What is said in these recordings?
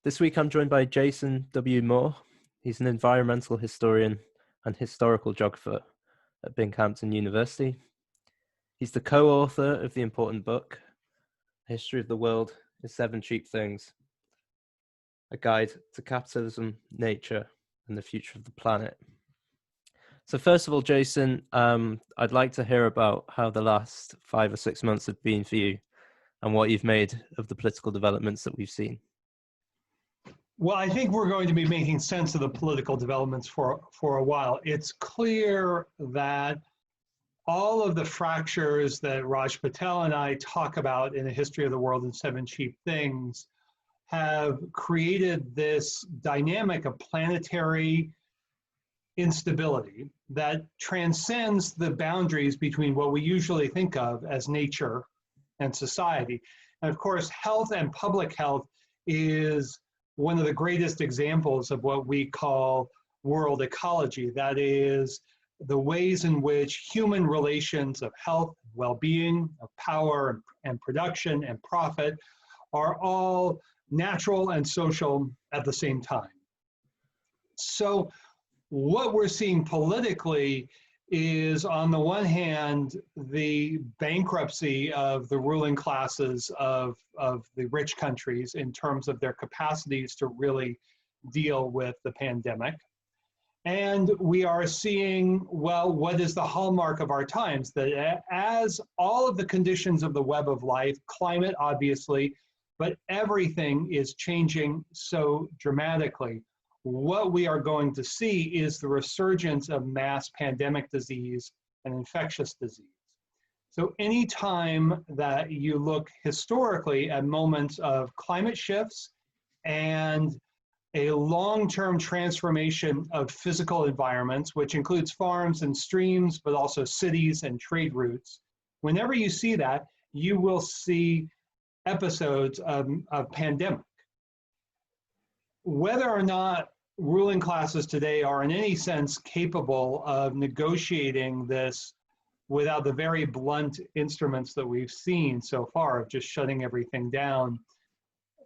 This week I'm joined by Jason W. Moore. He's an environmental historian and historical geographer at Binghamton University. He's the co-author of the important book, History of the World in 7 Cheap Things, a guide to capitalism, nature, and the future of the planet. So first of all, Jason, I'd like to hear about how the last 5 or 6 months have been for you and what you've made of the political developments that we've seen. Well, I think we're going to be making sense of the political developments for a while. It's clear that all of the fractures that Raj Patel and I talk about in the History of the World in 7 Cheap Things have created this dynamic of planetary instability that transcends the boundaries between what we usually think of as nature and society. And of course, health and public health is one of the greatest examples of what we call world ecology. That is the ways in which human relations of health, well-being, of power and production and profit are all natural and social at the same time. So what we're seeing politically is, on the one hand, the bankruptcy of the ruling classes of the rich countries in terms of their capacities to really deal with the pandemic. And we are seeing, well, what is the hallmark of our times? That as all of the conditions of the web of life, climate obviously, but everything is changing so dramatically, what we are going to see is the resurgence of mass pandemic disease and infectious disease. So anytime that you look historically at moments of climate shifts and a long-term transformation of physical environments, which includes farms and streams, but also cities and trade routes, whenever you see that, you will see episodes of pandemic. Whether or not ruling classes today are in any sense capable of negotiating this without the very blunt instruments that we've seen so far of just shutting everything down,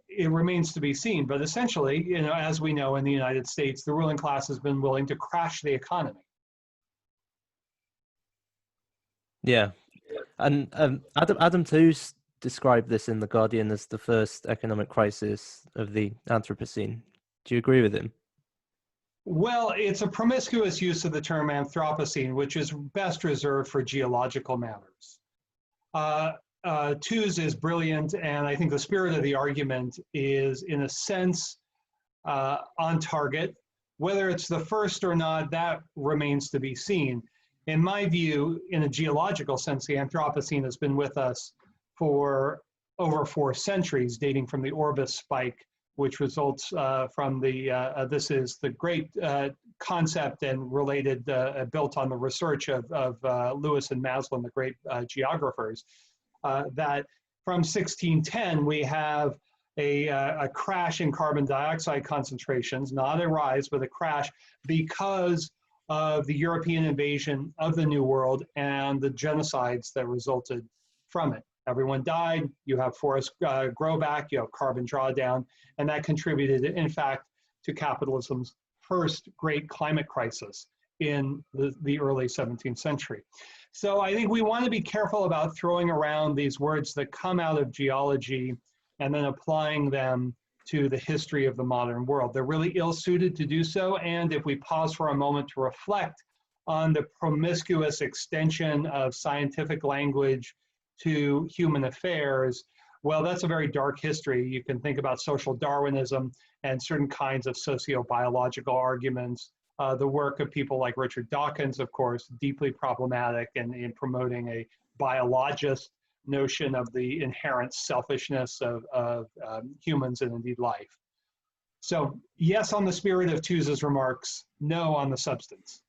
it remains to be seen. But essentially, as we know in the United States, the ruling class has been willing to crash the economy. Yeah, and Adam Tooze described this in The Guardian as the first economic crisis of the Anthropocene. Do you agree with him? Well, it's a promiscuous use of the term Anthropocene, which is best reserved for geological matters. Tooze is brilliant, and I think the spirit of the argument is, in a sense, on target. Whether it's the first or not, that remains to be seen. In my view, in a geological sense, the Anthropocene has been with us for over 4 centuries, dating from the Orbis spike, which results from this is the great concept and related, built on the research of Lewis and Maslin, the great geographers, that from 1610 we have a crash in carbon dioxide concentrations, not a rise, but a crash, because of the European invasion of the New World and the genocides that resulted from it. Everyone died, you have forest grow back, you have carbon drawdown, and that contributed, in fact, to capitalism's first great climate crisis in the early 17th century. So I think we want to be careful about throwing around these words that come out of geology and then applying them to the history of the modern world. They're really ill-suited to do so, and if we pause for a moment to reflect on the promiscuous extension of scientific language to human affairs, well, that's a very dark history. You can think about social Darwinism and certain kinds of socio-biological arguments. The work of people like Richard Dawkins, of course, deeply problematic in promoting a biologist notion of the inherent selfishness of humans and indeed life. So yes, on the spirit of Tooze's remarks, no on the substance.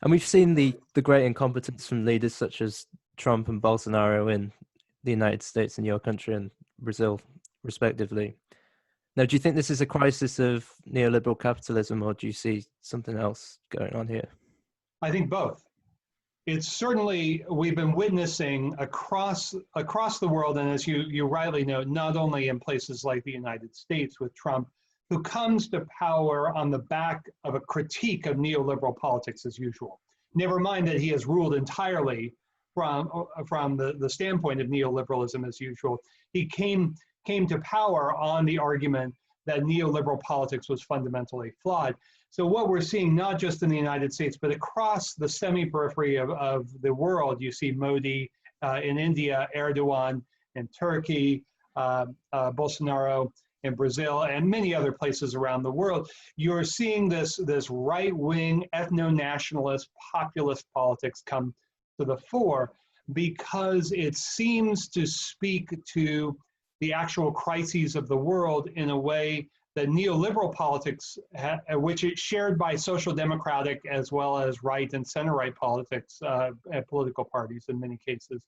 And we've seen the great incompetence from leaders such as Trump and Bolsonaro in the United States and your country and Brazil, respectively. Now, do you think this is a crisis of neoliberal capitalism, or do you see something else going on here? I think both. it's certainly, we've been witnessing across the world, and as you rightly note, not only in places like the United States with Trump, who comes to power on the back of a critique of neoliberal politics as usual. Never mind that he has ruled entirely from the standpoint of neoliberalism as usual. He came to power on the argument that neoliberal politics was fundamentally flawed. So what we're seeing, not just in the United States, but across the semi-periphery of the world, you see Modi in India, Erdogan in Turkey, Bolsonaro in Brazil, and many other places around the world. You're seeing this right-wing, ethno-nationalist, populist politics come to the fore because it seems to speak to the actual crises of the world in a way that neoliberal politics, which is shared by social democratic as well as right and center-right politics and political parties in many cases,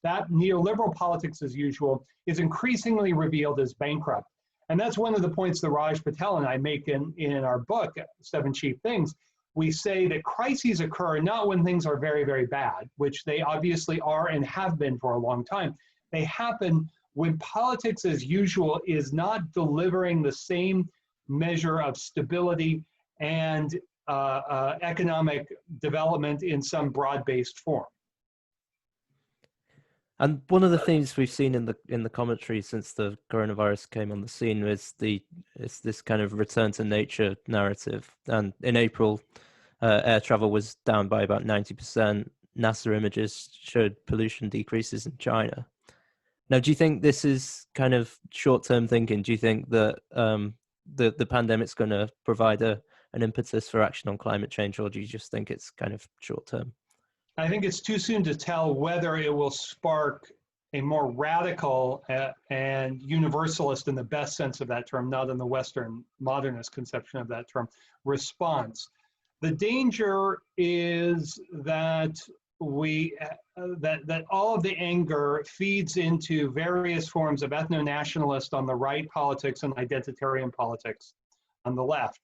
that neoliberal politics as usual is increasingly revealed as bankrupt. And that's one of the points that Raj Patel and I make in our book, 7 Cheap Things. We say that crises occur not when things are very, very bad, which they obviously are and have been for a long time. They happen when politics as usual is not delivering the same measure of stability and economic development in some broad-based form. And one of the things we've seen in the commentary since the coronavirus came on the scene is this kind of return to nature narrative. And in April, air travel was down by about 90%. NASA images showed pollution decreases in China. Now, do you think this is kind of short-term thinking? Do you think that the pandemic's going to provide an impetus for action on climate change, or do you just think it's kind of short-term? I think it's too soon to tell whether it will spark a more radical and universalist, in the best sense of that term, not in the Western modernist conception of that term, response. The danger is that that all of the anger feeds into various forms of ethno-nationalist on the right politics and identitarian politics on the left.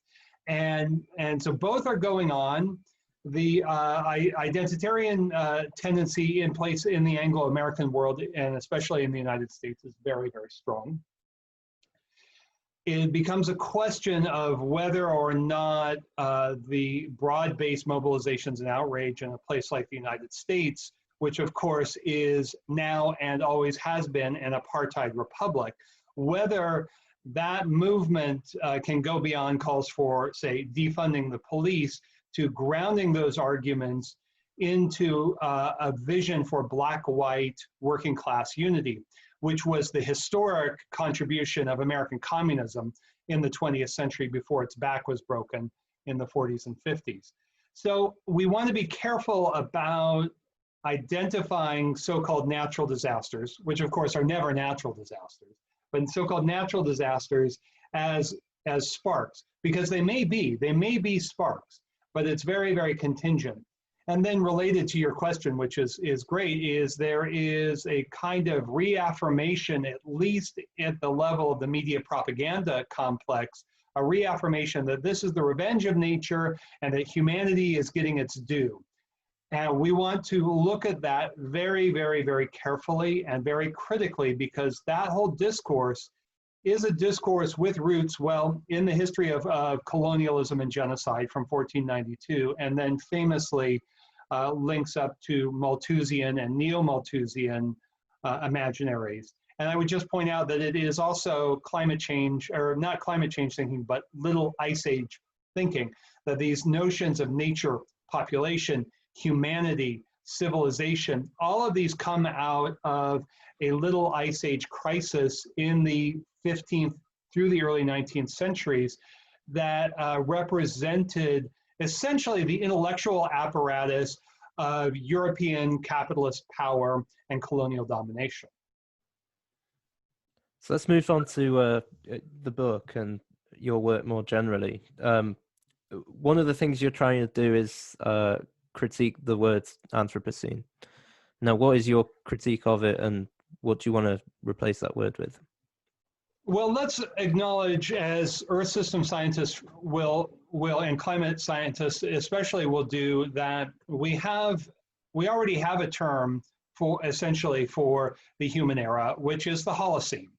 And so both are going on. The identitarian tendency in place in the Anglo-American world, and especially in the United States, is very, very strong. It becomes a question of whether or not the broad-based mobilizations and outrage in a place like the United States, which of course is now and always has been an apartheid republic, whether that movement can go beyond calls for, say, defunding the police to grounding those arguments into a vision for black-white working class unity, which was the historic contribution of American communism in the 20th century before its back was broken in the 40s and 50s. So we want to be careful about identifying so-called natural disasters, which of course are never natural disasters, but so-called natural disasters as sparks, because they may be sparks, but it's very, very contingent. And then related to your question, which is great, is there is a kind of reaffirmation, at least at the level of the media propaganda complex, a reaffirmation that this is the revenge of nature and that humanity is getting its due. And we want to look at that very, very, very carefully and very critically, because that whole discourse is a discourse with roots, well, in the history of colonialism and genocide from 1492, and then famously links up to Malthusian and neo-Malthusian imaginaries. And I would just point out that it is also climate change, or not climate change thinking, but Little Ice Age thinking, that these notions of nature, population, humanity, civilization, all of these come out of a Little Ice Age crisis in the 15th through the early 19th centuries that represented essentially the intellectual apparatus of European capitalist power and colonial domination. So let's move on to the book and your work more generally. One of the things you're trying to do is critique the word Anthropocene. Now, what is your critique of it, and what do you want to replace that word with? Well, let's acknowledge, as Earth system scientists will and climate scientists especially will do, that we have we already have a term for essentially for the human era, which is the Holocene.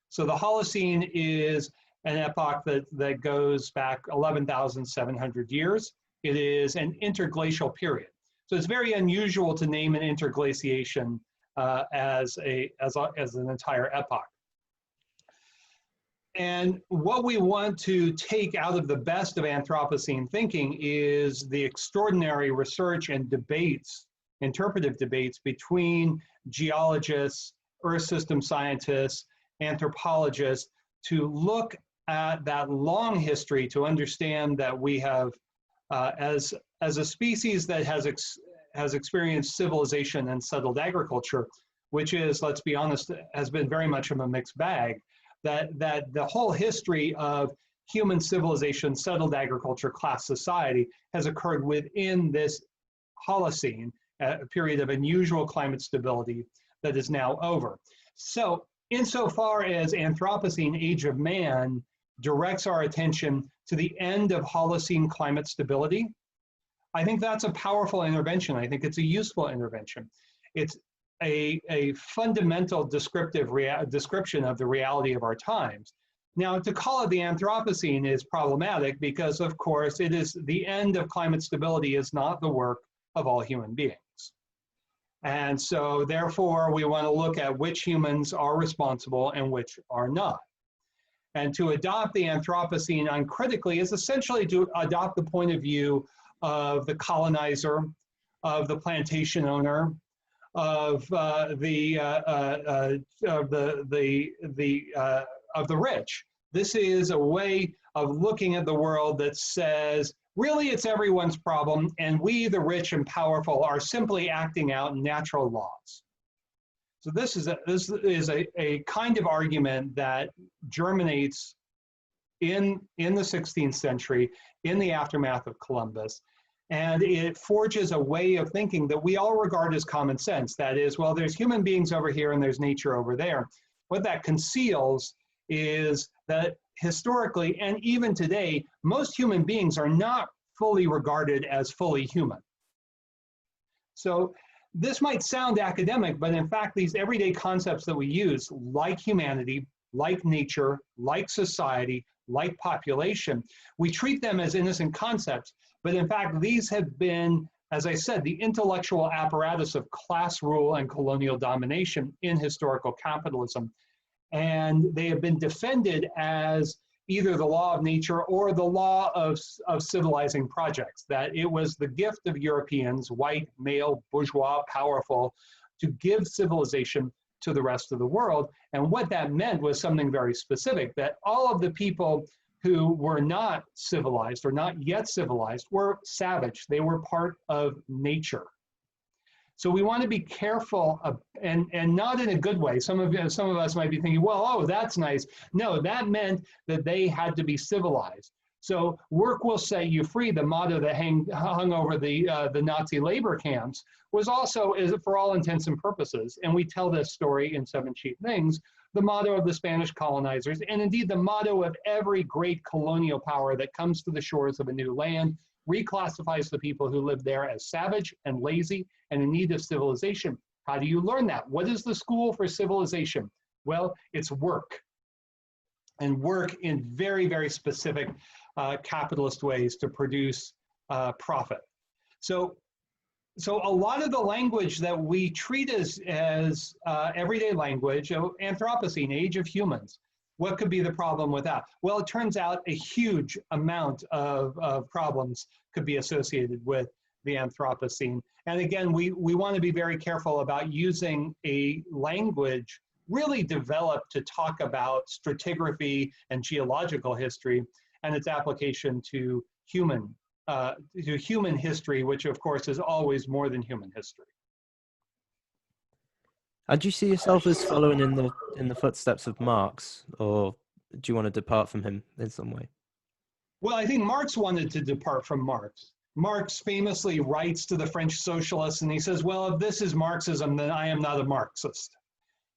So the Holocene is an epoch that goes back 11,700 years. It is an interglacial period. So it's very unusual to name an interglaciation as an entire epoch. And what we want to take out of the best of Anthropocene thinking is the extraordinary research and debates, interpretive debates between geologists, earth system scientists, anthropologists, to look at that long history to understand that we have, as a species that has experienced civilization and settled agriculture, which is, let's be honest, has been very much of a mixed bag, that the whole history of human civilization, settled agriculture, class society has occurred within this Holocene, a period of unusual climate stability that is now over. So insofar as Anthropocene, Age of Man, directs our attention to the end of Holocene climate stability, I think that's a powerful intervention. I think it's a useful intervention. It's a fundamental description of the reality of our times. Now, to call it the Anthropocene is problematic because, of course, it is the end of climate stability is not the work of all human beings. And so, therefore, we want to look at which humans are responsible and which are not. And to adopt the Anthropocene uncritically is essentially to adopt the point of view of the colonizer, of the plantation owner, of the rich. This is a way of looking at the world that says, really, it's everyone's problem, and we, the rich and powerful, are simply acting out natural laws. So this is a kind of argument that germinates in the 16th century, in the aftermath of Columbus, and it forges a way of thinking that we all regard as common sense. That is, well, there's human beings over here and there's nature over there. What that conceals is that historically, and even today, most human beings are not fully regarded as fully human. So this might sound academic, but in fact, these everyday concepts that we use, like humanity, like nature, like society, like population, we treat them as innocent concepts. But in fact, these have been, as I said, the intellectual apparatus of class rule and colonial domination in historical capitalism. And they have been defended as either the law of nature or the law of civilizing projects, that it was the gift of Europeans, white, male, bourgeois, powerful, to give civilization to the rest of the world. And what that meant was something very specific, that all of the people who were not civilized or not yet civilized were savage. They were part of nature. So we want to be careful and not in a good way. Some of us might be thinking, well, oh, that's nice. No, that meant that they had to be civilized. So work will set you free, the motto that hung over the Nazi labor camps, was also, for all intents and purposes, and we tell this story in 7 Cheap Things, the motto of the Spanish colonizers, and indeed the motto of every great colonial power that comes to the shores of a new land, reclassifies the people who live there as savage and lazy and in need of civilization. How do you learn that? What is the school for civilization? Well, it's work. And work in very, very specific capitalist ways to produce profit. So a lot of the language that we treat as everyday language, Anthropocene, Age of Humans, what could be the problem with that? Well, it turns out a huge amount of problems could be associated with the Anthropocene. And again, we want to be very careful about using a language really developed to talk about stratigraphy and geological history and its application to human history, which of course is always more than human history. And do you see yourself as following in the footsteps of Marx, or do you want to depart from him in some way? Well, I think Marx wanted to depart from Marx. Marx famously writes to the French socialists and he says, well, if this is Marxism, then I am not a Marxist.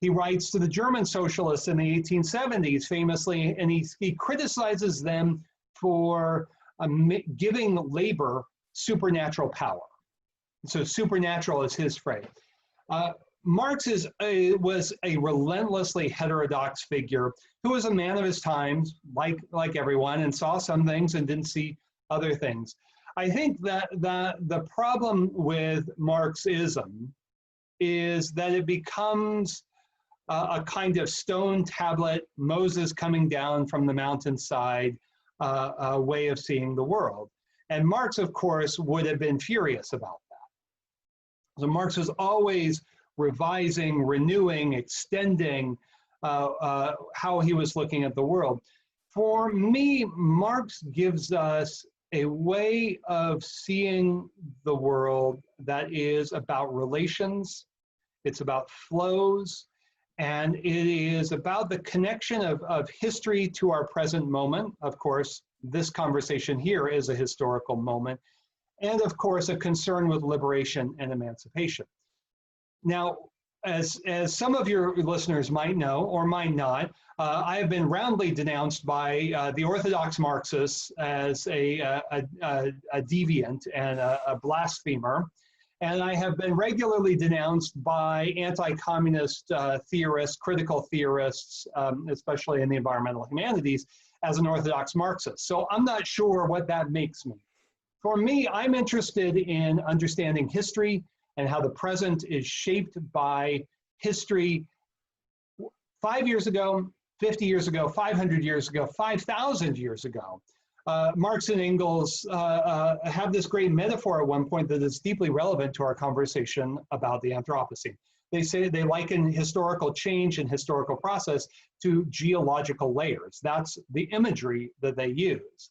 He writes to the German socialists in the 1870s famously, and he criticizes them for giving labor supernatural power. So supernatural is his phrase. Marx was a relentlessly heterodox figure who was a man of his times, like everyone, and saw some things and didn't see other things. I think that the problem with Marxism is that it becomes a kind of stone tablet, Moses coming down from the mountainside way of seeing the world. And Marx, of course, would have been furious about that. So Marx was always revising, renewing, extending how he was looking at the world. For me, Marx gives us a way of seeing the world that is about relations, it's about flows, and it is about the connection of history to our present moment. Of course, this conversation here is a historical moment, and of course, a concern with liberation and emancipation. Now, as some of your listeners might know or might not, I have been roundly denounced by the orthodox Marxists as a deviant and a blasphemer. And I have been regularly denounced by anti-communist theorists, critical theorists, especially in the environmental humanities, as an orthodox Marxist. So I'm not sure what that makes me. For me, I'm interested in understanding history and how the present is shaped by history 5 years ago, 50 years ago, 500 years ago, 5,000 years ago. Marx and Engels have this great metaphor at one point that is deeply relevant to our conversation about the Anthropocene. They say they liken historical change and historical process to geological layers. That's the imagery that they use.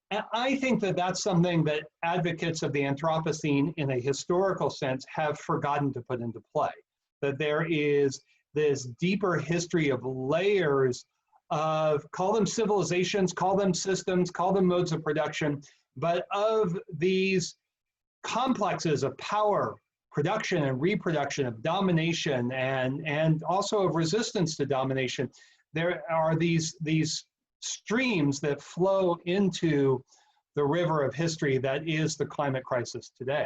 And I think that that's something that advocates of the Anthropocene in a historical sense have forgotten to put into play, that there is this deeper history of layers of, call them civilizations, call them systems, call them modes of production, but of these complexes of power, production and reproduction, of domination, and also of resistance to domination. There are these streams that flow into the river of history that is the climate crisis today.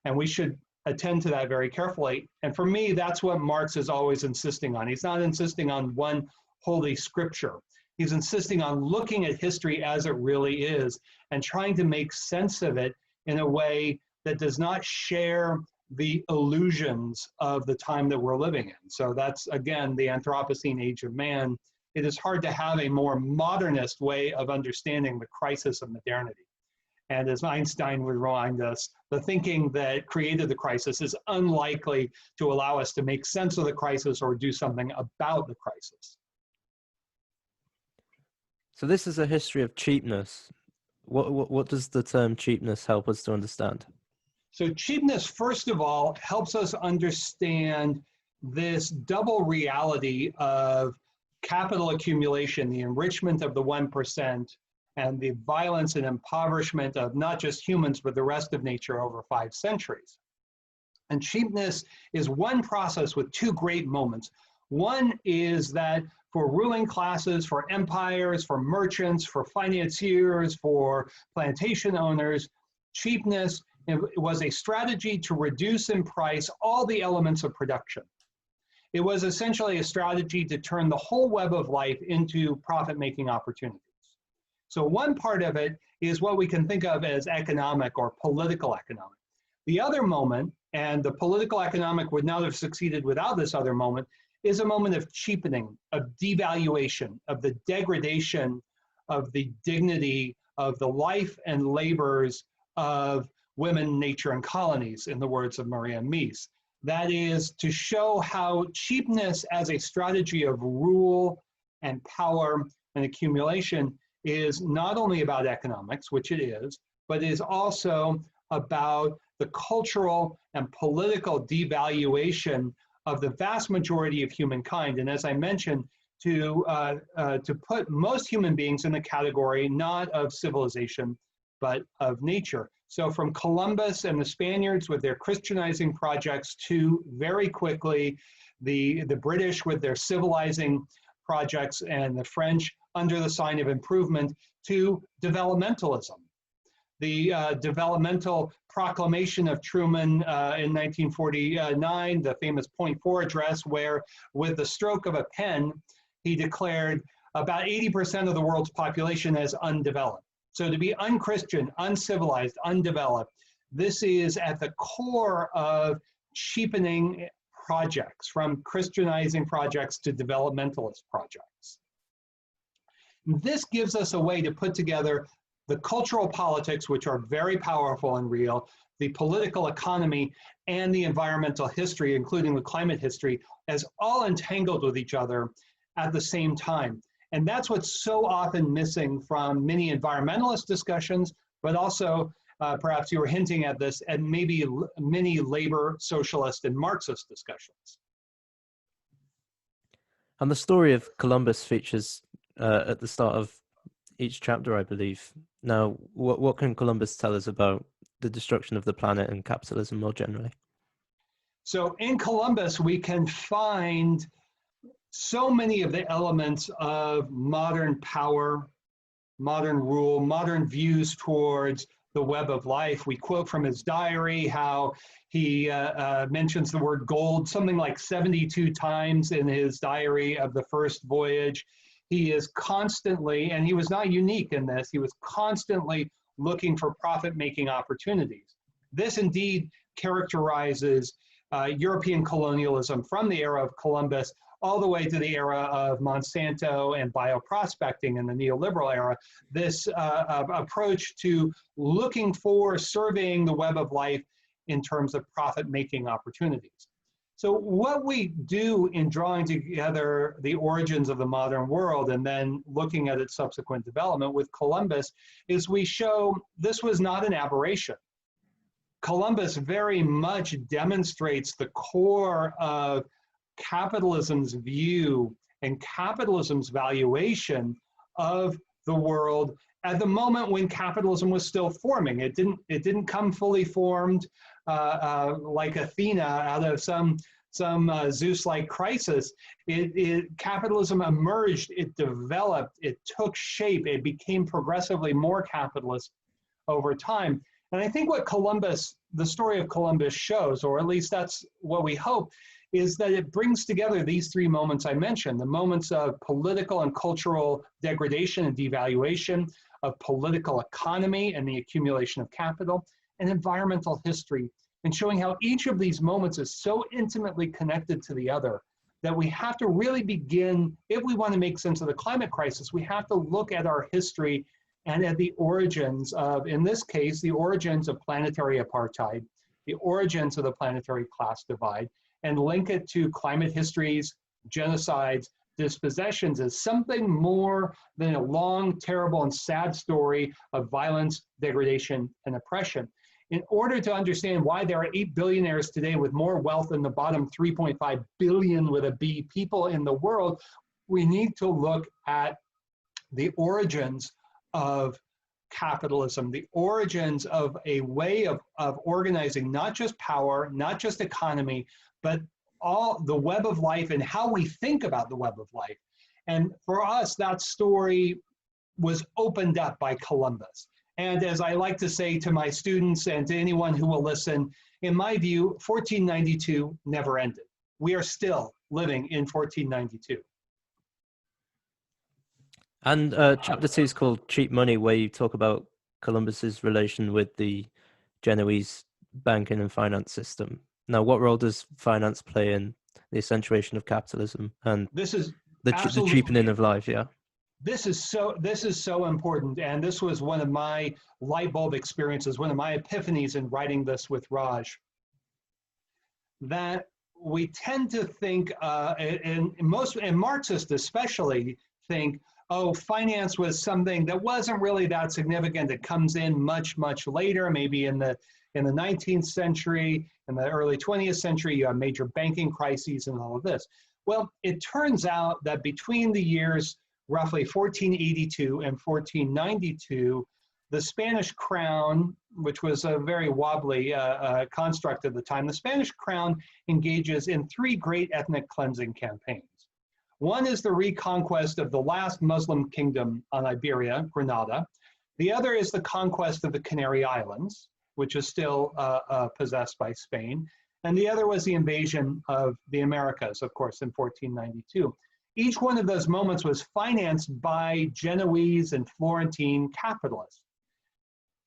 And we should attend to that very carefully. And for me, that's what Marx is always insisting on. He's not insisting on one holy scripture. He's insisting on looking at history as it really is and trying to make sense of it in a way that does not share the illusions of the time that we're living in. So that's, again, the Anthropocene age of man. It is hard to have a more modernist way of understanding the crisis of modernity. And as Einstein would remind us, the thinking that created the crisis is unlikely to allow us to make sense of the crisis or do something about the crisis. So this is a history of cheapness. What does the term cheapness help us to understand? So cheapness, first of all, helps us understand this double reality of capital accumulation, the enrichment of the 1%, and the violence and impoverishment of not just humans, but the rest of nature over 5 centuries. And cheapness is one process with two great moments. One is that for ruling classes, for empires, for merchants, for financiers, for plantation owners, cheapness was a strategy to reduce in price all the elements of production. It was essentially a strategy to turn the whole web of life into profit-making opportunities. So one part of it is what we can think of as economic or political economic. The other moment, and the political economic would not have succeeded without this other moment, is a moment of cheapening, of devaluation, of the degradation of the dignity of the life and labors of women, nature, and colonies, in the words of Maria Mies. That is to show how cheapness as a strategy of rule and power and accumulation is not only about economics, which it is, but is also about the cultural and political devaluation of the vast majority of humankind. And as I mentioned, to put most human beings in the category not of civilization, but of nature. So from Columbus and the Spaniards with their Christianizing projects to very quickly the British with their civilizing projects and the French under the sign of improvement to developmentalism. developmental proclamation of Truman in 1949, the famous Point 4 address, where with the stroke of a pen, he declared about 80% of the world's population as undeveloped. So to be unchristian, uncivilized, undeveloped, this is at the core of cheapening projects, from Christianizing projects to developmentalist projects. This gives us a way to put together the cultural politics, which are very powerful and real, the political economy, and the environmental history, including the climate history, as all entangled with each other at the same time. And that's what's so often missing from many environmentalist discussions, but also, perhaps you were hinting at this, and maybe many labor, socialist, and Marxist discussions. And the story of Columbus features at the start of each chapter, I believe. Now, what can Columbus tell us about the destruction of the planet and capitalism more generally? So in Columbus, we can find so many of the elements of modern power, modern rule, modern views towards the web of life. We quote from his diary how he mentions the word gold something like 72 times in his diary of the first voyage. He is constantly, and he was not unique in this, he was constantly looking for profit-making opportunities. This indeed characterizes European colonialism from the era of Columbus all the way to the era of Monsanto and bioprospecting in the neoliberal era, this approach to looking for surveying the web of life in terms of profit-making opportunities. So what we do in drawing together the origins of the modern world and then looking at its subsequent development with Columbus is we show this was not an aberration. Columbus very much demonstrates the core of capitalism's view and capitalism's valuation of the world at the moment when capitalism was still forming. It didn't come fully formed like Athena out of some Zeus-like crisis. Capitalism emerged, it developed, it took shape, it became progressively more capitalist over time. And I think what Columbus, the story of Columbus shows, or at least that's what we hope, is that it brings together these three moments I mentioned, the moments of political and cultural degradation and devaluation, of political economy and the accumulation of capital, and environmental history, and showing how each of these moments is so intimately connected to the other that we have to really begin, if we want to make sense of the climate crisis, we have to look at our history and at the origins of, in this case, the origins of planetary apartheid, the origins of the planetary class divide, and link it to climate histories, genocides, dispossessions as something more than a long, terrible, and sad story of violence, degradation, and oppression. In order to understand why there are 8 billionaires today with more wealth than the bottom 3.5 billion with a B people in the world, we need to look at the origins of capitalism, the origins of a way of organizing not just power, not just economy, but all the web of life and how we think about the web of life. And for us, that story was opened up by Columbus. And as I like to say to my students and to anyone who will listen, in my view, 1492 never ended. We are still living in 1492. And chapter 2 is called Cheap Money, where you talk about Columbus's relation with the Genoese banking and finance system. Now, what role does finance play in the accentuation of capitalism and the cheapening of life? Yeah. This is so important, and this was one of my light bulb experiences, one of my epiphanies in writing this with Raj. That we tend to think, and Marxists especially think, oh, finance was something that wasn't really that significant. It comes in much, much later, maybe in the 19th century, in the early 20th century, you have major banking crises and all of this. Well, it turns out that between the years roughly 1482 and 1492, the Spanish crown, which was a very wobbly construct at the time, the Spanish crown engages in 3 great ethnic cleansing campaigns. One is the reconquest of the last Muslim kingdom on Iberia, Granada. The other is the conquest of the Canary Islands, which is still possessed by Spain. And the other was the invasion of the Americas, of course, in 1492. Each one of those moments was financed by Genoese and Florentine capitalists.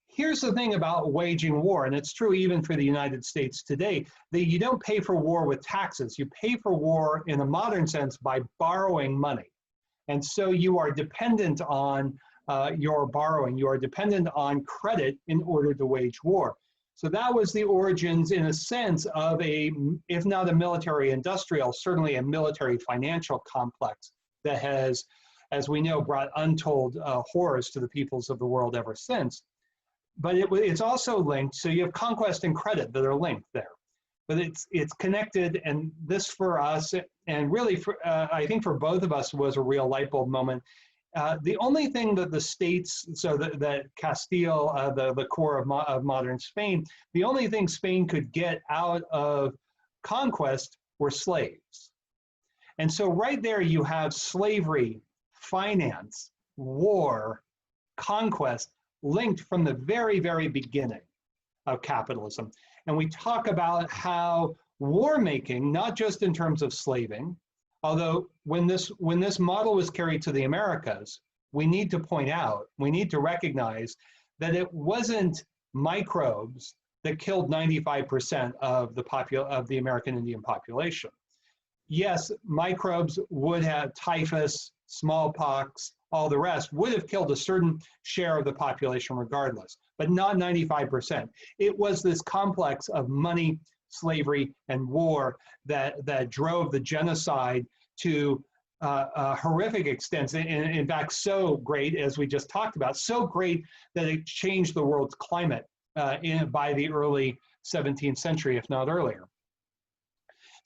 Here's the thing about waging war, and it's true even for the United States today, that you don't pay for war with taxes. You pay for war in a modern sense by borrowing money. And so you are dependent on your borrowing. You are dependent on credit in order to wage war. So that was the origins, in a sense, of a, if not a military industrial, certainly a military financial complex that has, as we know, brought untold horrors to the peoples of the world ever since. But it's also linked, so you have conquest and credit that are linked there. But it's connected, and this for us, and really for, I think for both of us, was a real light bulb moment. The only thing that the states, so that Castile, the core of modern Spain, the only thing Spain could get out of conquest were slaves. And so right there you have slavery, finance, war, conquest, linked from the very, very beginning of capitalism. And we talk about how war making, not just in terms of slaving, although when this model was carried to the Americas, we need to point out, we need to recognize that it wasn't microbes that killed 95% of the American Indian population. Yes, microbes would have typhus, smallpox, all the rest would have killed a certain share of the population regardless, but not 95%. It was this complex of money, slavery, and war that drove the genocide to horrific extents. In fact, so great, as we just talked about, so great that it changed the world's climate by the early 17th century, if not earlier.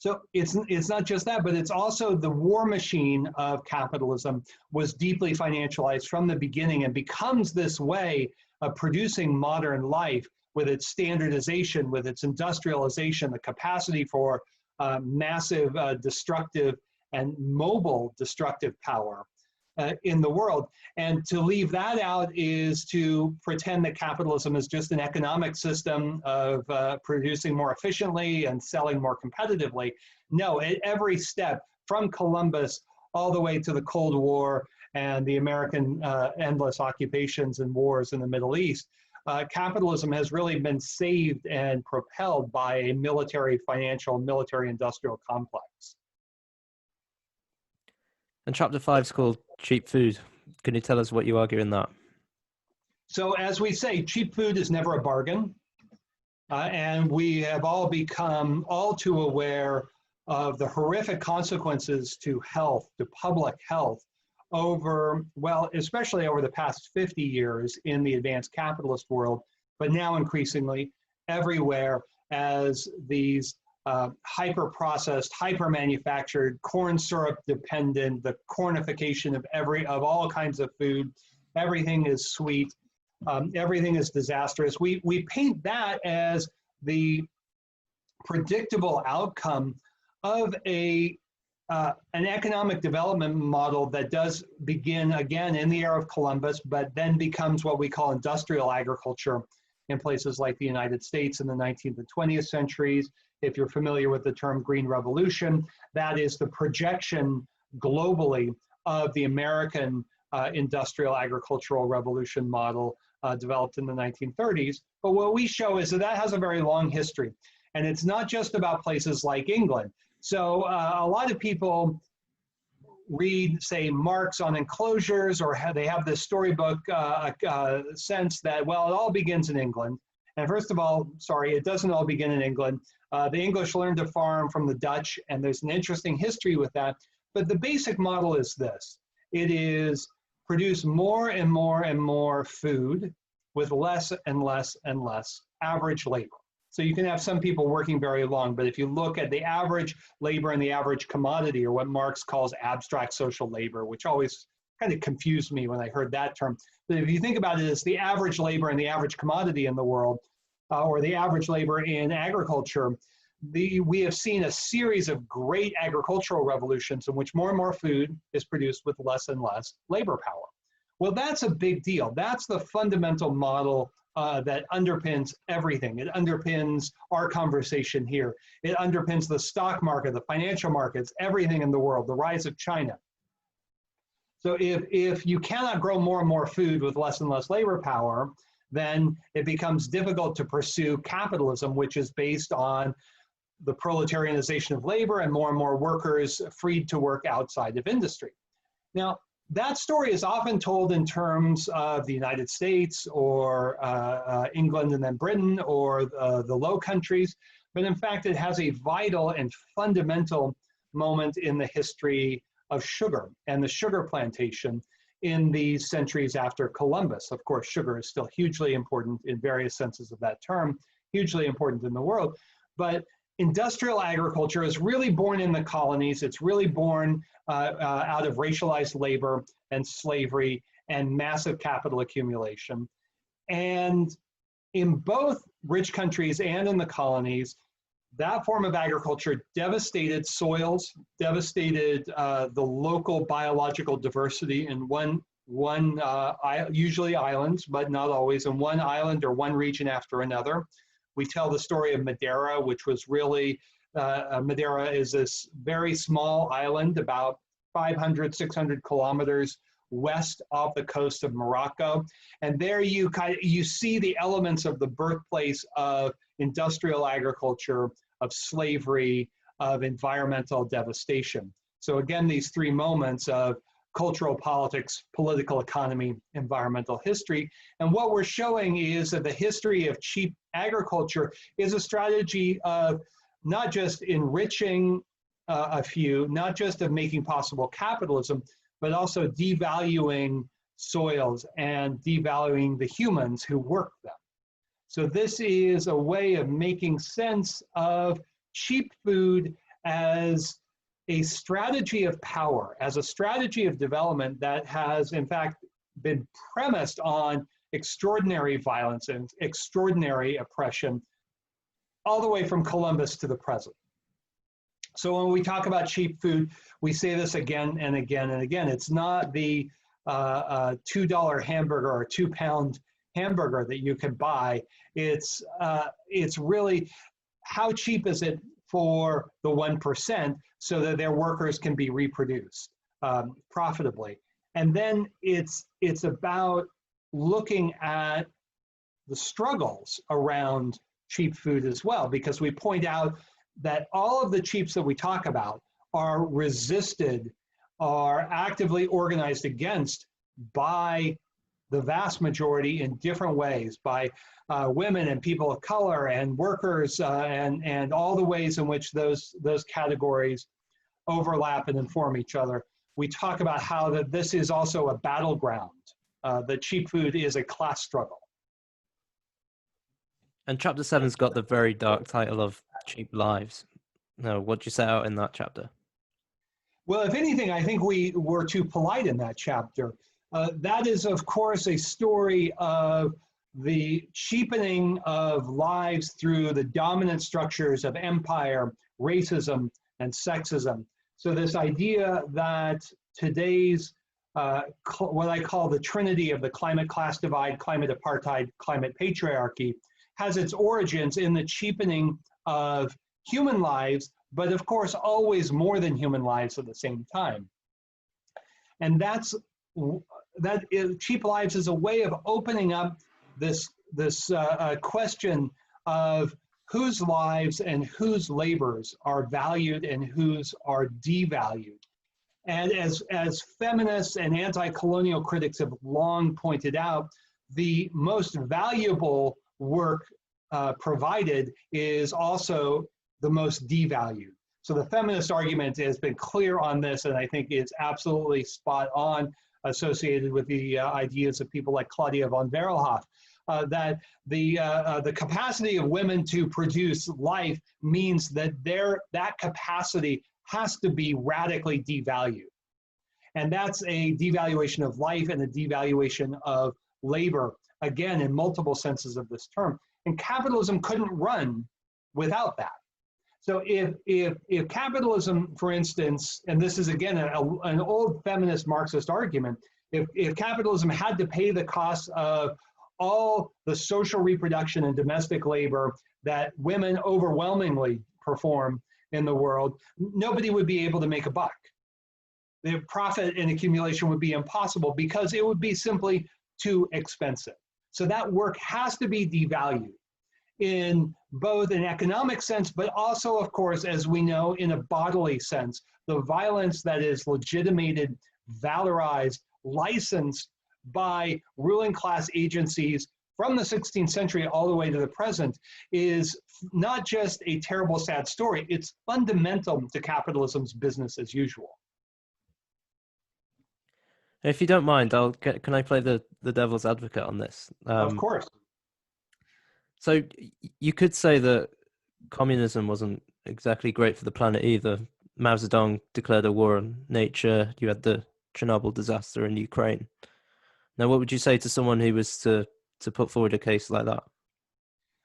So it's not just that, but it's also the war machine of capitalism was deeply financialized from the beginning and becomes this way of producing modern life with its standardization, with its industrialization, the capacity for massive destructive and mobile destructive power in the world. And to leave that out is to pretend that capitalism is just an economic system of producing more efficiently and selling more competitively. No, at every step, from Columbus all the way to the Cold War and the American endless occupations and wars in the Middle East, capitalism has really been saved and propelled by a military, financial, military-industrial complex. And chapter 5 is called Cheap Food. Can you tell us what you argue in that? So as we say, cheap food is never a bargain. And we have all become all too aware of the horrific consequences to health, to public health, over, well, especially over the past 50 years in the advanced capitalist world, but now increasingly everywhere as these hyper-processed, hyper-manufactured, corn syrup dependent, the cornification of all kinds of food, everything is sweet, everything is disastrous. We paint that as the predictable outcome of an economic development model that does begin again in the era of Columbus, but then becomes what we call industrial agriculture in places like the United States in the 19th and 20th centuries. If you're familiar with the term Green Revolution, that is the projection globally of the American industrial agricultural revolution model developed in the 1930s. But what we show is that that has a very long history. And it's not just about places like England. So a lot of people read, say, Marx on enclosures, or they have this storybook sense that, well, it all begins in England. And first of all, sorry, it doesn't all begin in England. The English learned to farm from the Dutch, and there's an interesting history with that. But the basic model is this. It is produce more and more and more food with less and less and less average labor. So you can have some people working very long, but if you look at the average labor and the average commodity, or what Marx calls abstract social labor, which always kind of confused me when I heard that term. But if you think about it as the average labor and the average commodity in the world, or the average labor in agriculture, we have seen a series of great agricultural revolutions in which more and more food is produced with less and less labor power. Well, that's a big deal. That's the fundamental model that underpins everything. It underpins our conversation here. It underpins the stock market, the financial markets, everything in the world, the rise of China. So if you cannot grow more and more food with less and less labor power, then it becomes difficult to pursue capitalism, which is based on the proletarianization of labor and more workers freed to work outside of industry. Now, that story is often told in terms of the United States or England and then Britain or the Low Countries, but in fact it has a vital and fundamental moment in the history of sugar and the sugar plantation in the centuries after Columbus. Of course, sugar is still hugely important in various senses of that term, hugely important in the world, but industrial agriculture is really born in the colonies. It's really born out of racialized labor and slavery and massive capital accumulation. And in both rich countries and in the colonies, that form of agriculture devastated soils, devastated the local biological diversity in usually islands, but not always, in one island or one region after another. We tell the story of Madeira, which was really, Madeira is this very small island, about 500, 600 kilometers west off the coast of Morocco. And there you see the elements of the birthplace of industrial agriculture, of slavery, of environmental devastation. So again, these three moments of cultural politics, political economy, environmental history. And what we're showing is that the history of cheap agriculture is a strategy of not just enriching a few, not just of making possible capitalism, but also devaluing soils and devaluing the humans who work them. So this is a way of making sense of cheap food as a strategy of power, as a strategy of development that has in fact been premised on extraordinary violence and extraordinary oppression all the way from Columbus to the present. So when we talk about cheap food, we say this again and again and again. It's not the $2 hamburger or £2 hamburger that you can buy. It's really how cheap is it for the 1% so that their workers can be reproduced profitably. And then it's about looking at the struggles around cheap food as well, because we point out that all of the cheaps that we talk about are resisted, are actively organized against by the vast majority in different ways, by women and people of color and workers and all the ways in which those categories overlap and inform each other. We talk about how that this is also a battleground. The cheap food is a class struggle. And chapter 7's got the very dark title of Cheap Lives. Now, what do you set out in that chapter? Well, if anything, I think we were too polite in that chapter. That is, of course, a story of the cheapening of lives through the dominant structures of empire, racism, and sexism. So this idea that today's, what I call the trinity of the climate class divide, climate apartheid, climate patriarchy, has its origins in the cheapening of human lives, but of course always more than human lives at the same time. And cheap lives is a way of opening up this question of whose lives and whose labors are valued and whose are devalued. And as feminists and anti-colonial critics have long pointed out, the most valuable work provided is also the most devalued. So the feminist argument has been clear on this, and I think is absolutely spot on, associated with the ideas of people like Claudia von Verelhoff, that the capacity of women to produce life means that that capacity has to be radically devalued. And that's a devaluation of life and a devaluation of labor, again, in multiple senses of this term. And capitalism couldn't run without that. So if capitalism, for instance, and this is again an old feminist Marxist argument, If capitalism had to pay the cost of all the social reproduction and domestic labor that women overwhelmingly perform in the world, nobody would be able to make a buck. The profit and accumulation would be impossible because it would be simply too expensive. So that work has to be devalued in both an economic sense, but also, of course, as we know, in a bodily sense. The violence that is legitimated, valorized, licensed by ruling class agencies from the 16th century all the way to the present is not just a terrible, sad story, it's fundamental to capitalism's business as usual. If you don't mind, can I play the devil's advocate on this? Of course. So you could say that communism wasn't exactly great for the planet either. Mao Zedong declared a war on nature. You had the Chernobyl disaster in Ukraine. Now, what would you say to someone who was to put forward a case like that?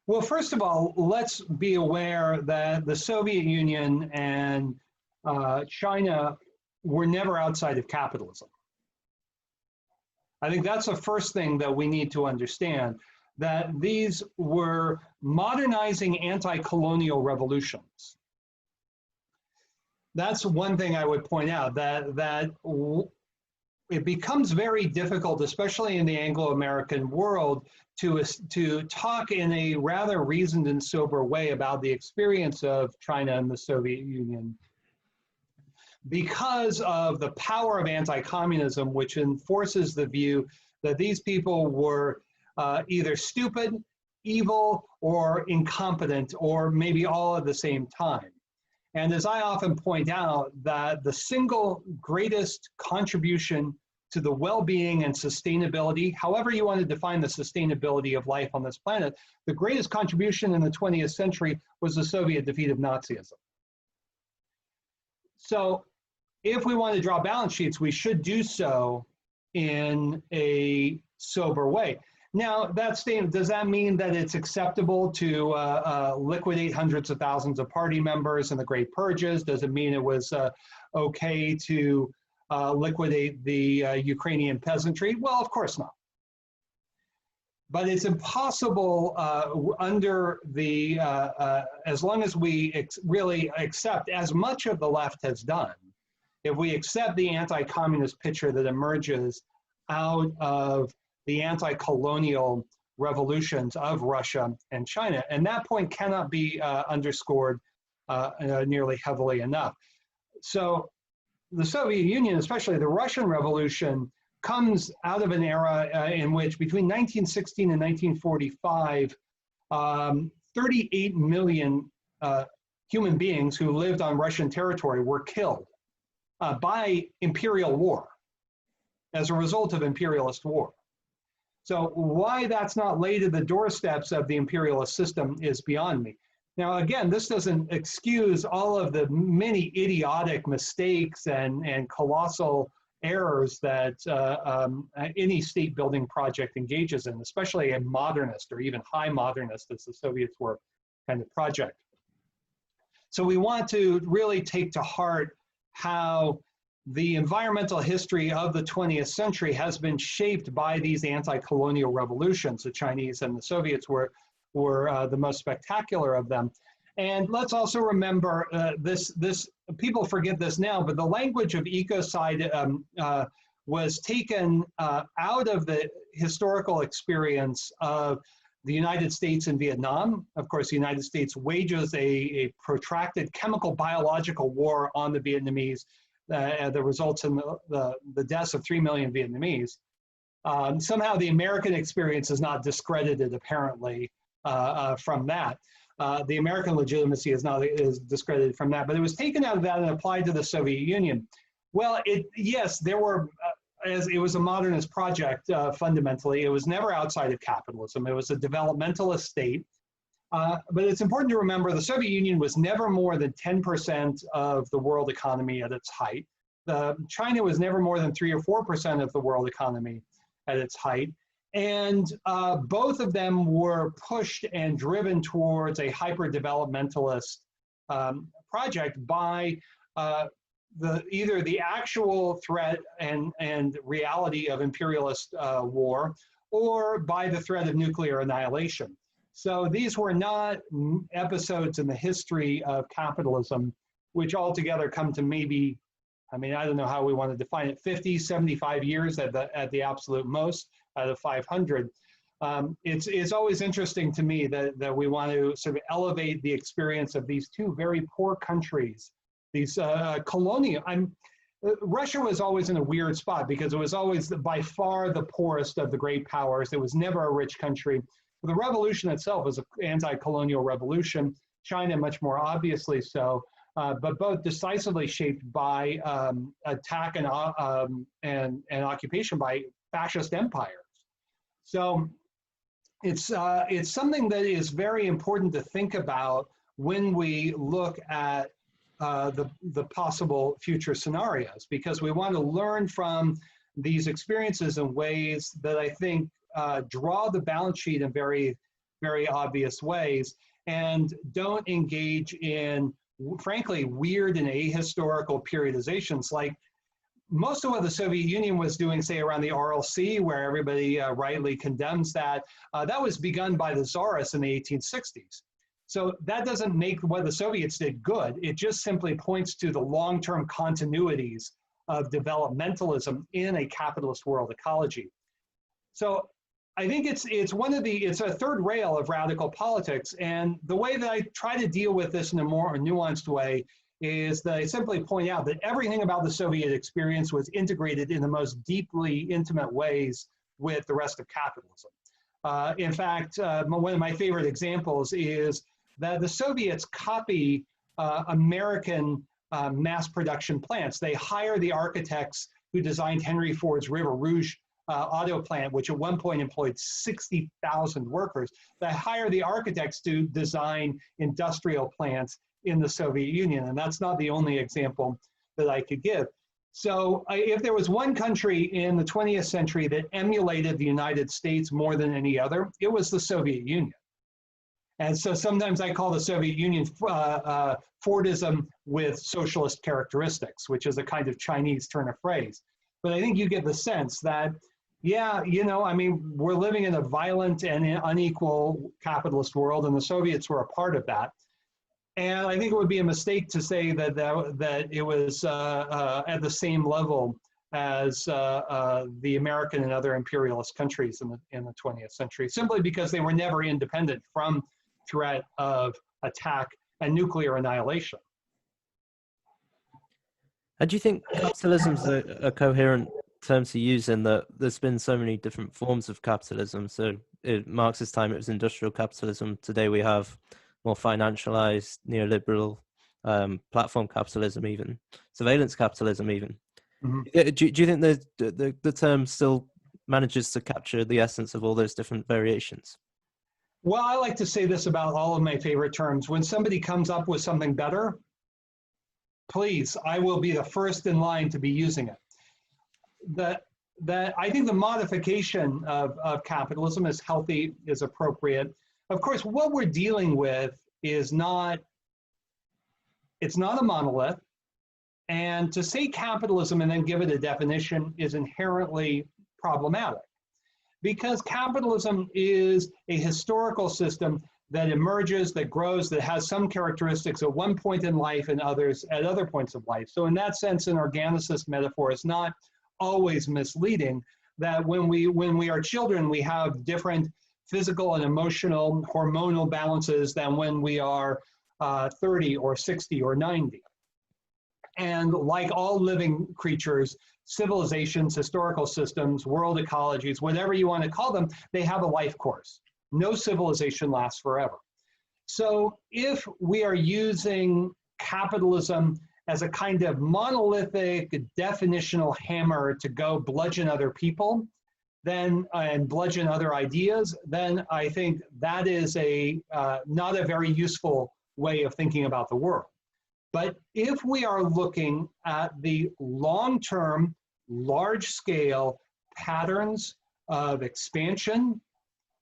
Well, first of all, let's be aware that the Soviet Union and China were never outside of capitalism. I think that's the first thing that we need to understand, that these were modernizing anti-colonial revolutions. That's one thing I would point out, that it becomes very difficult, especially in the Anglo-American world, to talk in a rather reasoned and sober way about the experience of China and the Soviet Union, because of the power of anti-communism, which enforces the view that these people were either stupid, evil, or incompetent, or maybe all at the same time. And as I often point out, that the single greatest contribution to the well-being and sustainability, however you want to define the sustainability of life on this planet, the greatest contribution in the 20th century was the Soviet defeat of Nazism. So if we want to draw balance sheets, we should do so in a sober way. Now, that statement, does that mean that it's acceptable to liquidate hundreds of thousands of party members in the Great Purges? Does it mean it was okay to liquidate the Ukrainian peasantry? Well, of course not. But it's impossible under the, as long as we really accept, as much of the left has done, if we accept the anti-communist picture that emerges out of the anti-colonial revolutions of Russia and China, and that point cannot be underscored nearly heavily enough. So the Soviet Union, especially the Russian Revolution, comes out of an era in which between 1916 and 1945, 38 million human beings who lived on Russian territory were killed by imperial war, as a result of imperialist war. So why that's not laid at the doorsteps of the imperialist system is beyond me. Now, again, this doesn't excuse all of the many idiotic mistakes and colossal errors that any state building project engages in, especially a modernist or even high modernist, as the Soviets were, kind of project. So we want to really take to heart how the environmental history of the 20th century has been shaped by these anti-colonial revolutions. The Chinese and the Soviets were the most spectacular of them. And let's also remember this, people forget this now, but the language of ecocide was taken out of the historical experience of the United States and Vietnam. Of course, the United States wages a protracted chemical biological war on the Vietnamese that results in the deaths of 3 million Vietnamese. Somehow the American experience is not discredited, apparently, from that. The American legitimacy is discredited from that, but it was taken out of that and applied to the Soviet Union. Well, yes, there were, as it was a modernist project, fundamentally. It was never outside of capitalism. It was a developmentalist state. But it's important to remember the Soviet Union was never more than 10% of the world economy at its height. China was never more than 3 or 4% of the world economy at its height. And both of them were pushed and driven towards a hyper-developmentalist project by either the actual threat and reality of imperialist war, or by the threat of nuclear annihilation. So these were not episodes in the history of capitalism, which altogether come to maybe, I mean, I don't know how we want to define it, 50, 75 years at the absolute most out of 500. It's always interesting to me that we want to sort of elevate the experience of these two very poor countries, these colonial. Russia was always in a weird spot because it was always by far the poorest of the great powers. It was never a rich country. The revolution itself was an anti-colonial revolution. China, much more obviously so, but both decisively shaped by attack and occupation by fascist empires. So it's something that is very important to think about when we look at the possible future scenarios, because we want to learn from these experiences in ways that I think draw the balance sheet in very, very obvious ways, and don't engage in, frankly, weird and ahistorical periodizations like most of what the Soviet Union was doing, say, around the Aral Sea, where everybody rightly condemns that, that was begun by the Tsarists in the 1860s. So that doesn't make what the Soviets did good. It just simply points to the long-term continuities of developmentalism in a capitalist world ecology. So I think it's a third rail of radical politics. And the way that I try to deal with this in a more nuanced way is that I simply point out that everything about the Soviet experience was integrated in the most deeply intimate ways with the rest of capitalism. In fact, one of my favorite examples is that the Soviets copy American mass production plants. They hire the architects who designed Henry Ford's River Rouge auto plant, which at one point employed 60,000 workers. They hire the architects to design industrial plants in the Soviet Union, and that's not the only example that I could give. So if there was one country in the 20th century that emulated the United States more than any other, it was the Soviet Union. And so sometimes I call the Soviet Union Fordism with socialist characteristics, which is a kind of Chinese turn of phrase. But I think you get the sense that, yeah, you know, I mean, we're living in a violent and unequal capitalist world, and the Soviets were a part of that. And I think it would be a mistake to say that it was at the same level as the American and other imperialist countries in the 20th century, simply because they were never independent from threat of attack and nuclear annihilation. And do you think capitalism is a coherent term to use in that there's been so many different forms of capitalism? So in Marx's time, it was industrial capitalism. Today we have more financialized, neoliberal, platform capitalism, even surveillance capitalism, even. Mm-hmm. Do you think the term still manages to capture the essence of all those different variations? Well, I like to say this about all of my favorite terms. When somebody comes up with something better, please, I will be the first in line to be using it. That I think the modification of capitalism is healthy, is appropriate. Of course, what we're dealing with is it's not a monolith. And to say capitalism and then give it a definition is inherently problematic, because capitalism is a historical system that emerges, that grows, that has some characteristics at one point in life and others at other points of life. So in that sense, an organicist metaphor is not always misleading, that when we are children, we have different physical and emotional hormonal balances than when we are 30 or 60 or 90. And like all living creatures, civilizations, historical systems, world ecologies, whatever you want to call them, they have a life course. No civilization lasts forever. So if we are using capitalism as a kind of monolithic definitional hammer to go bludgeon other people, then and bludgeon other ideas, then I think that is not a very useful way of thinking about the world. But if we are looking at the long-term, large-scale patterns of expansion,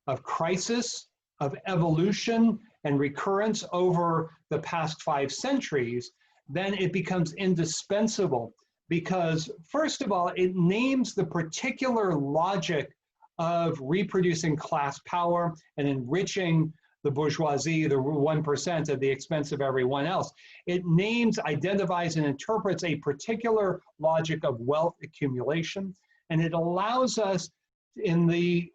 of crisis, of evolution and recurrence over the past 5 centuries, then it becomes indispensable because, first of all, it names the particular logic of reproducing class power and enriching the bourgeoisie, the 1%, at the expense of everyone else. It names, identifies, and interprets a particular logic of wealth accumulation, and it allows us in the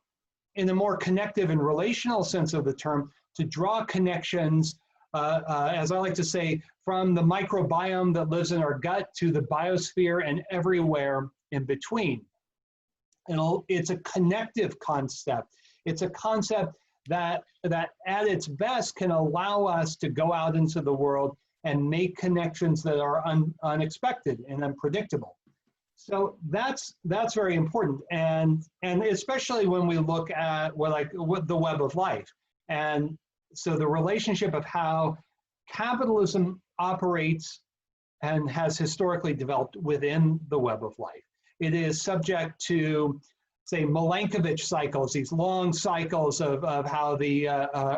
more connective and relational sense of the term to draw connections, as I like to say, from the microbiome that lives in our gut to the biosphere and everywhere in between. And it's a connective concept. It's a concept that at its best can allow us to go out into the world and make connections that are unexpected and unpredictable. So that's very important, and especially when we look at what the web of life, and so the relationship of how capitalism operates and has historically developed within the web of life. It is subject to, say, Milankovitch cycles, these long cycles of how the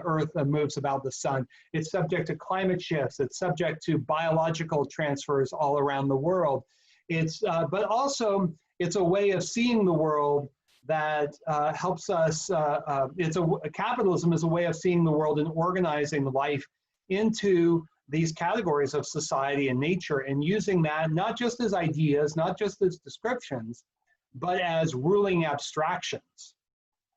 Earth moves about the sun. It's subject to climate shifts. It's subject to biological transfers all around the world. It's, but also, it's a way of seeing the world that helps us, capitalism is a way of seeing the world and organizing life into these categories of society and nature, and using that not just as ideas, not just as descriptions, but as ruling abstractions.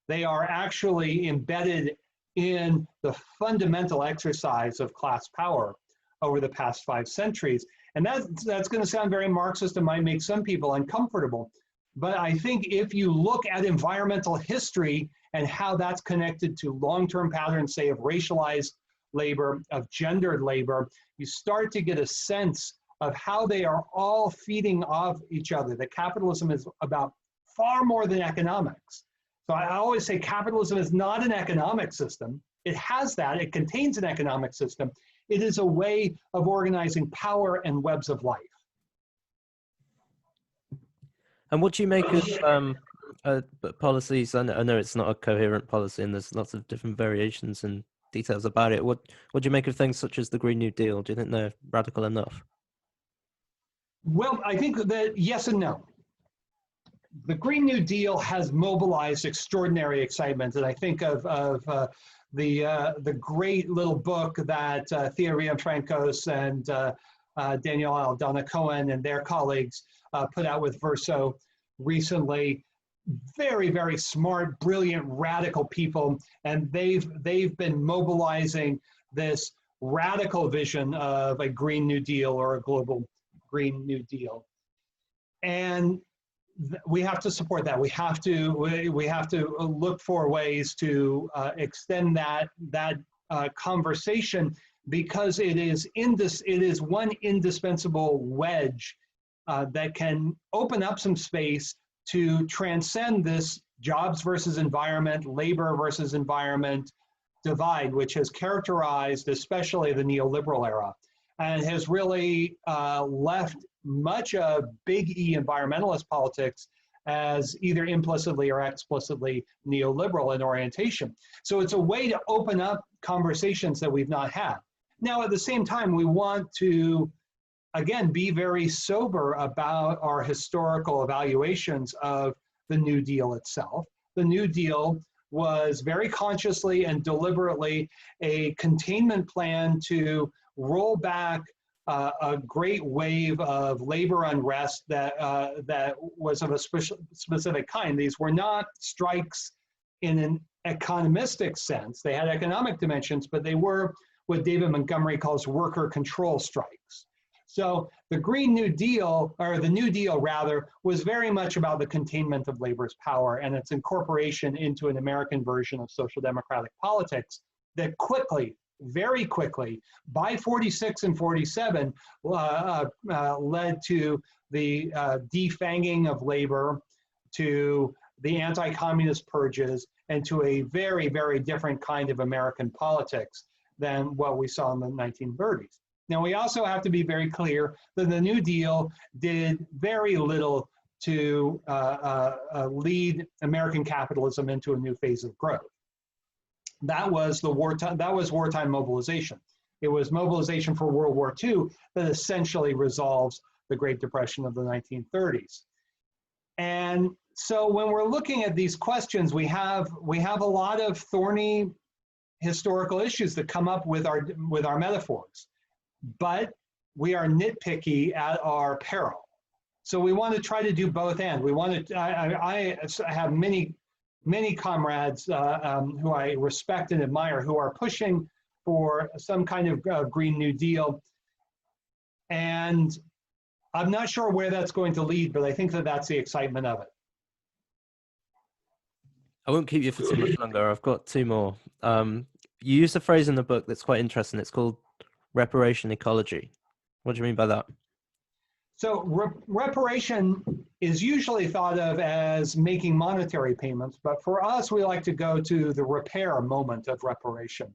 They are actually embedded in the fundamental exercise of class power over the past 5 centuries. And that's going to sound very Marxist and might make some people uncomfortable. But I think if you look at environmental history and how that's connected to long-term patterns, say, of racialized labor, of gendered labor, you start to get a sense of how they are all feeding off each other. That capitalism is about far more than economics. So I always say capitalism is not an economic system. It has that, it contains an economic system. It is a way of organizing power and webs of life. And what do you make of policies? I know it's not a coherent policy and there's lots of different variations and details about it. What do you make of things such as the Green New Deal? Do you think they're radical enough? Well, I think that yes and no. The Green New Deal has mobilized extraordinary excitement, and I think of the great little book that Thea Rianfrancos and Danielle Aldana Cohen and their colleagues put out with Verso recently. Very, very smart, brilliant, radical people, and they've been mobilizing this radical vision of a Green New Deal or a global Green New Deal, and we have to support that. We have to look for ways to extend that conversation, because it is one indispensable wedge that can open up some space to transcend this jobs versus environment, labor versus environment divide, which has characterized especially the neoliberal era, and has really left much of big E environmentalist politics as either implicitly or explicitly neoliberal in orientation. So it's a way to open up conversations that we've not had. Now, at the same time, we want to, again, be very sober about our historical evaluations of the New Deal itself. The New Deal was very consciously and deliberately a containment plan to roll back a great wave of labor unrest that was of a specific kind. These were not strikes in an economistic sense. They had economic dimensions, but they were what David Montgomery calls worker control strikes. So the Green New Deal, or the New Deal rather, was very much about the containment of labor's power and its incorporation into an American version of social democratic politics that quickly, very quickly, by 46 and 47, led to the defanging of labor, to the anti-communist purges, and to a very, very different kind of American politics than what we saw in the 1930s. Now, we also have to be very clear that the New Deal did very little to lead American capitalism into a new phase of growth. That was the wartime. That was wartime mobilization. It was mobilization for World War II that essentially resolves the Great Depression of the 1930s. And so when we're looking at these questions, we have a lot of thorny historical issues that come up with our metaphors, but we are nitpicky at our peril. So we want to try to do both ends. We want to. I have many comrades who I respect and admire who are pushing for some kind of Green New Deal, and I'm not sure where that's going to lead, but I think that that's the excitement of it. I won't keep you for too much longer. I've got two more. You use a phrase in the book that's quite interesting. It's called reparation ecology. What do you mean by that? So reparation is usually thought of as making monetary payments, but for us, we like to go to the repair moment of reparation,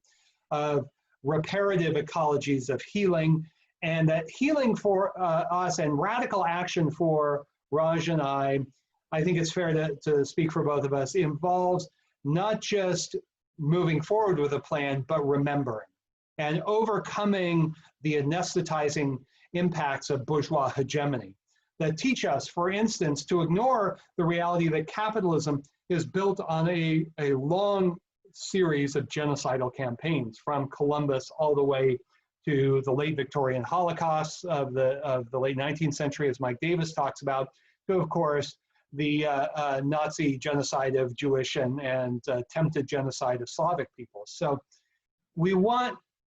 of reparative ecologies of healing, and that healing for us and radical action for Raj and I think it's fair to speak for both of us, involves not just moving forward with a plan, but remembering and overcoming the anesthetizing impacts of bourgeois hegemony that teach us, for instance, to ignore the reality that capitalism is built on a long series of genocidal campaigns, from Columbus all the way to the late Victorian Holocaust of the late 19th century, as Mike Davis talks about, to, of course, the Nazi genocide of Jewish and attempted genocide of Slavic peoples. So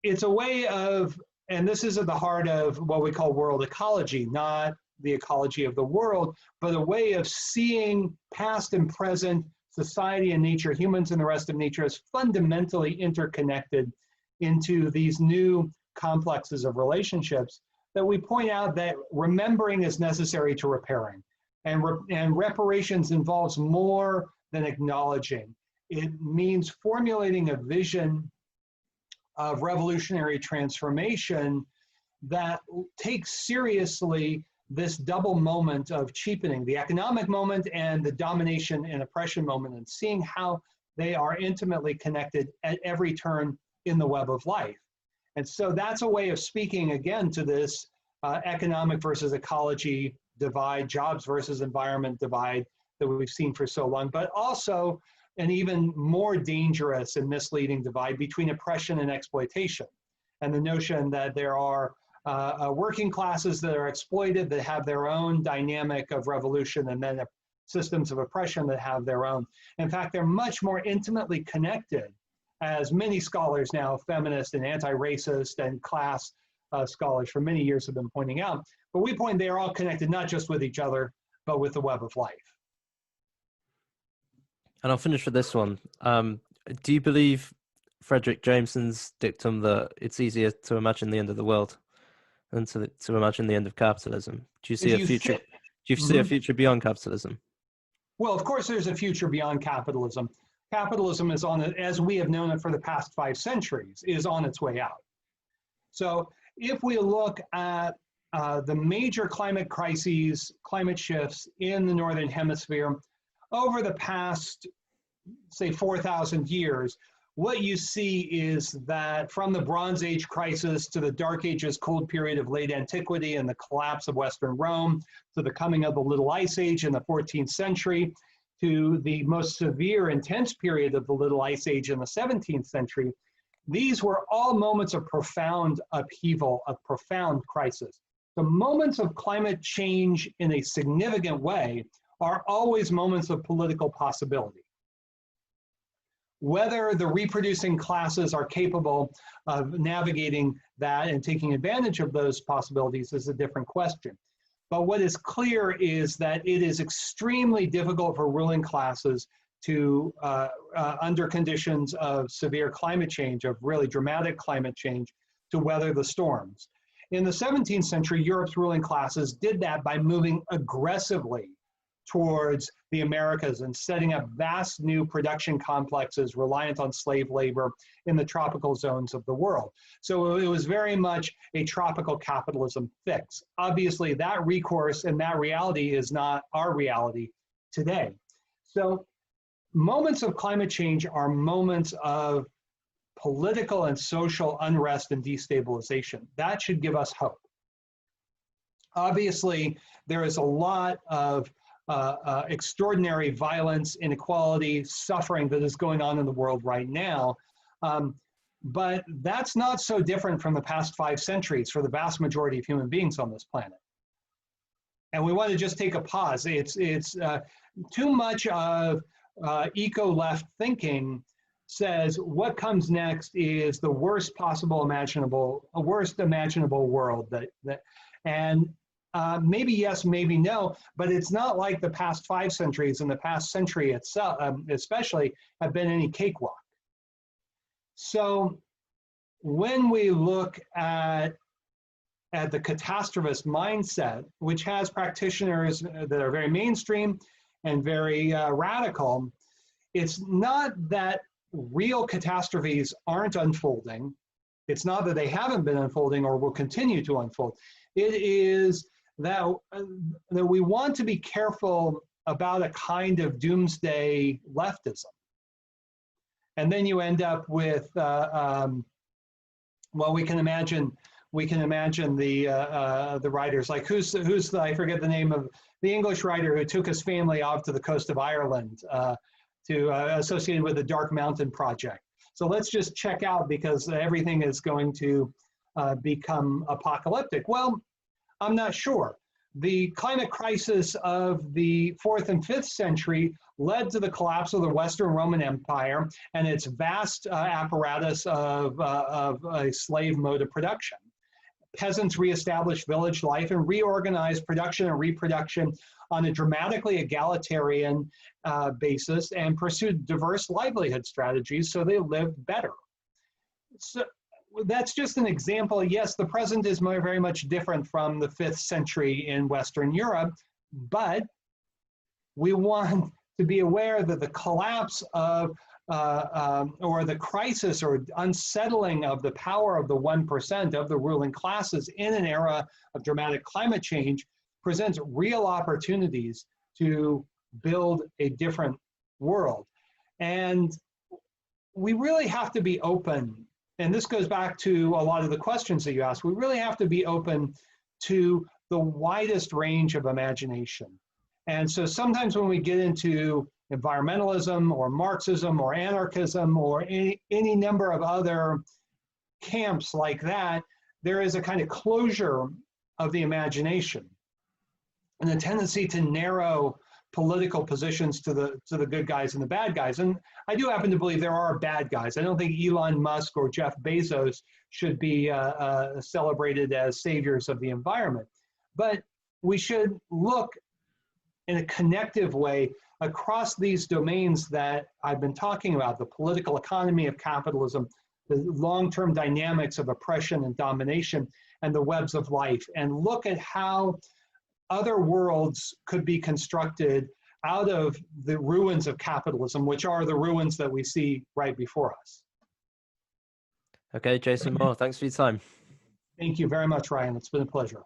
it's a way of, and this is at the heart of what we call world ecology, not the ecology of the world, but a way of seeing past and present, society and nature, humans and the rest of nature, as fundamentally interconnected into these new complexes of relationships that we point out that remembering is necessary to repairing. And reparations involves more than acknowledging. It means formulating a vision of revolutionary transformation that takes seriously this double moment of cheapening, the economic moment and the domination and oppression moment, and seeing how they are intimately connected at every turn in the web of life. And so that's a way of speaking again to this economic versus ecology divide, jobs versus environment divide that we've seen for so long, but also an even more dangerous and misleading divide between oppression and exploitation. And the notion that there are working classes that are exploited, that have their own dynamic of revolution, and then systems of oppression that have their own. In fact, they're much more intimately connected, as many scholars now, feminist and anti-racist and class scholars for many years have been pointing out. But we point they are all connected not just with each other, but with the web of life. And I'll finish with this one. Do you believe Frederick Jameson's dictum that it's easier to imagine the end of the world than to imagine the end of capitalism? Do you see a future? Do you see a future beyond capitalism? Well, of course, there's a future beyond capitalism. Capitalism is on it, as we have known it for the past 5 centuries, is on its way out. So if we look at the major climate crises, climate shifts in the Northern Hemisphere over the past, say, 4,000 years, what you see is that from the Bronze Age crisis to the Dark Ages cold period of late antiquity and the collapse of Western Rome, to the coming of the Little Ice Age in the 14th century, to the most severe, intense period of the Little Ice Age in the 17th century, these were all moments of profound upheaval, of profound crisis. The moments of climate change in a significant way are always moments of political possibility. Whether the reproducing classes are capable of navigating that and taking advantage of those possibilities is a different question. But what is clear is that it is extremely difficult for ruling classes to, under conditions of severe climate change, of really dramatic climate change, to weather the storms. In the 17th century, Europe's ruling classes did that by moving aggressively towards the Americas and setting up vast new production complexes reliant on slave labor in the tropical zones of the world. So it was very much a tropical capitalism fix. Obviously, that recourse and that reality is not our reality today. So moments of climate change are moments of political and social unrest and destabilization. That should give us hope. Obviously, there is a lot of extraordinary violence, inequality, suffering that is going on in the world right now. But that's not so different from the past 5 centuries for the vast majority of human beings on this planet. And we want to just take a pause. It's too much of eco-left thinking says what comes next is the worst possible imaginable, worst imaginable world and maybe yes, maybe no, but it's not like the past 5 centuries and the past century itself, especially, have been any cakewalk. So when we look at the catastrophist mindset, which has practitioners that are very mainstream and very radical, it's not that real catastrophes aren't unfolding. It's not that they haven't been unfolding or will continue to unfold. It is that we want to be careful about a kind of doomsday leftism. And then you end up with, well, we can imagine the writers, like who's I forget the name of the English writer who took his family off to the coast of Ireland associated with the Dark Mountain Project. So let's just check out because everything is going to become apocalyptic. Well, I'm not sure. The climate crisis of the 4th and 5th century led to the collapse of the Western Roman Empire and its vast apparatus of a slave mode of production. Peasants reestablished village life and reorganized production and reproduction on a dramatically egalitarian basis and pursued diverse livelihood strategies so they lived better. So that's just an example. Yes, the present is very much different from the 5th century in Western Europe, but we want to be aware that the collapse of or the crisis or unsettling of the power of the 1% of the ruling classes in an era of dramatic climate change presents real opportunities to build a different world. And we really have to be open, and this goes back to a lot of the questions that you asked, we really have to be open to the widest range of imagination. And so sometimes when we get into environmentalism or Marxism or anarchism or any number of other camps like that, there is a kind of closure of the imagination and a tendency to narrow political positions to the good guys and the bad guys. And I do happen to believe there are bad guys. I don't think Elon Musk or Jeff Bezos should be celebrated as saviors of the environment. But we should look in a connective way across these domains that I've been talking about, the political economy of capitalism, the long-term dynamics of oppression and domination, and the webs of life, and look at how other worlds could be constructed out of the ruins of capitalism, which are the ruins that we see right before us. Okay, Jason Moore, thanks for your time. Thank you very much, Ryan. It's been a pleasure.